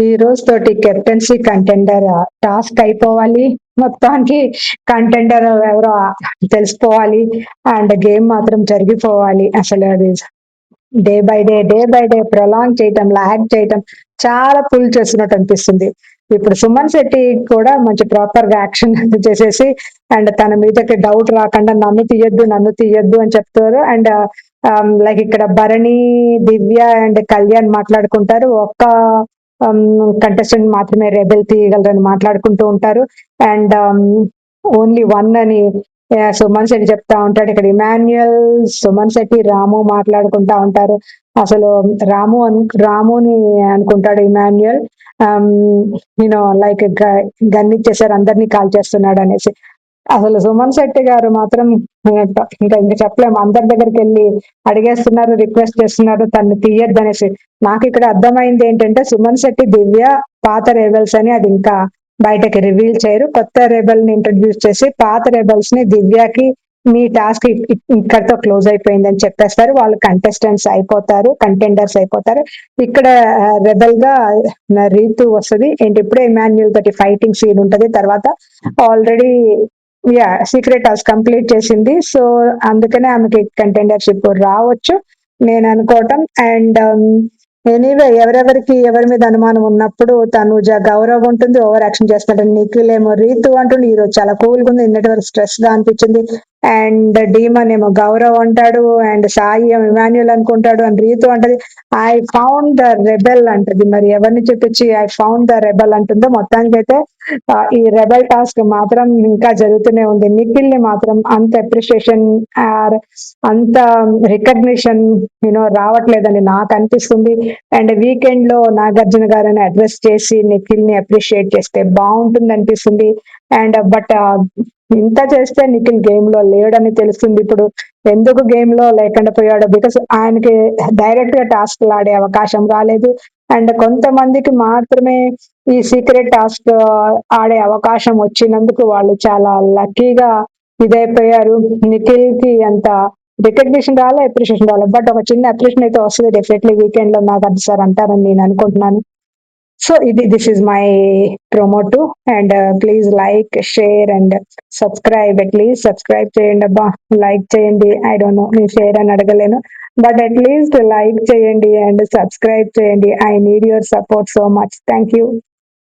ఈ రోజు తోటి కెప్టెన్సీ కంటెండర్ టాస్క్ అయిపోవాలి. మొత్తానికి కంటెండర్ ఎవరో తెలిసిపోవాలి. అండ్ గేమ్ మాత్రం జరిగిపోవాలి. అసలు అది డే బై డే ప్రొలాంగ్ చేయటం, లాగ్ చేయటం చాలా పుల్ చేస్తున్నట్టు అనిపిస్తుంది. ఇప్పుడు సుమన్ శెట్టి కూడా మంచి ప్రాపర్ గా యాక్షన్ చేసేసి అండ్ తన మీదకి డౌట్ రాకుండా నన్ను తీయద్దు అని చెప్తారు. అండ్ లైక్ ఇక్కడ భరణి, దివ్య అండ్ కళ్యాణ్ మాట్లాడుకుంటారు. ఒక్క కంటెస్టెంట్ మాత్రమే రెబెల్ తీయగలరని మాట్లాడుకుంటూ ఉంటారు. అండ్ ఓన్లీ వన్ అని సుమన్ శెట్టి చెప్తా ఉంటాడు. ఇక్కడ ఇమాన్యుయల్, సుమన్ శెట్టి, రాము మాట్లాడుకుంటా ఉంటారు. అసలు రాముని అనుకుంటాడు ఇమాన్యుయల్, లైక్ గన్నిచ్చేసారు, అందరినీ కాల్ చేస్తున్నాడు అనేసి. అసలు సుమన్ శెట్టి గారు మాత్రం ఇంకా చెప్పలేము. అందరి దగ్గరికి వెళ్ళి అడిగేస్తున్నారు, రిక్వెస్ట్ చేస్తున్నారు తను తీయొద్దనేసి. నాకు ఇక్కడ అర్థమైంది ఏంటంటే సుమన్ శెట్టి, దివ్య పాత రెబల్స్ అని అది ఇంకా బయటకి రివీల్ చేయరు. కొత్త రెబల్ ని ఇంట్రడ్యూస్ చేసి పాత రెబల్స్ ని దివ్యకి మీ టాస్క్ ఇక్కడితో క్లోజ్ అయిపోయింది అని చెప్పేస్తారు. వాళ్ళు కంటెస్టెంట్స్ అయిపోతారు, కంటెండర్స్ అయిపోతారు. ఇక్కడ రెబల్ గా రీతు వస్తుంది. ఏంటి ఇప్పుడే ఇమాన్యుయల్ తోటి ఫైటింగ్ సీన్ ఉంటది. తర్వాత ఆల్రెడీ సీక్రెట్ టాస్క్ కంప్లీట్ చేసింది. సో అందుకనే ఆమెకి కంటెండర్షిప్ రావచ్చు నేను అనుకోవటం. అండ్ ఎనీవే ఎవరి మీద అనుమానం ఉన్నప్పుడు తనుజ గౌరవం ఉంటుంది, ఓవర్ యాక్షన్ చేస్తాడు. నిఖిల్ ఏమో రీతు అంటుండే ఈ రోజు చాలా కూల్ గా ఉంది, నిన్నటి వరకు స్ట్రెస్ గా అనిపించింది. అండ్ డీమన్ ఏమో గౌరవ్ అంటాడు, అండ్ సాయి ఏమో ఇమాన్యుయల్ అనుకుంటాడు, అండ్ రీతు అంటది ఐ ఫౌండ్ ద రెబెల్ అంటది. మరి ఎవరిని చూపించి ఐ ఫౌండ్ ద రెబెల్ అంటుందో. మొత్తానికి అయితే ఈ రెబెల్ టాస్క్ మాత్రం ఇంకా జరుగుతూనే ఉంది. నిఖిల్ ని మాత్రం అంత అప్రిషియేషన్ ఆర్ అంత రికగ్నిషన్ రావట్లేదని నాకు అనిపిస్తుంది. అండ్ వీకెండ్ లో నాగార్జున గారిని అడ్రస్ చేసి నిఖిల్ ని అప్రిషియేట్ చేస్తే బాగుంటుంది అనిపిస్తుంది. అండ్ బట్ ఇంత చేస్తే నిఖిల్ గేమ్ లో లేడని తెలుస్తుంది. ఇప్పుడు ఎందుకు గేమ్ లో లేకుండా పోయాడు, బికాస్ ఆయనకి డైరెక్ట్ గా టాస్క్ ఆడే అవకాశం రాలేదు. అండ్ కొంతమందికి మాత్రమే ఈ సీక్రెట్ టాస్క్ ఆడే అవకాశం వచ్చినందుకు వాళ్ళు చాలా లక్కీగా ఇదైపోయారు. నిఖిల్ కి అంత రికగ్నిషన్ రాలే, అప్రిషియేషన్ రాలే. బట్ ఒక చిన్న అప్రిషియేషన్ అయితే వస్తుంది డెఫినెట్లీ వీకెండ్ లో నాకు అది సార్ అంటారని నేను అనుకుంటున్నాను. So this is my promo too. And please like, share and subscribe. At least subscribe చేయండి అబ్బా, లైక్ చేయండి. ఐ డోంట్ నో, నేను షేర్ అని అడగలేను, బట్ అట్లీస్ట్ లైక్ చేయండి అండ్ సబ్స్క్రైబ్ చేయండి. I need your support so much. Thank you.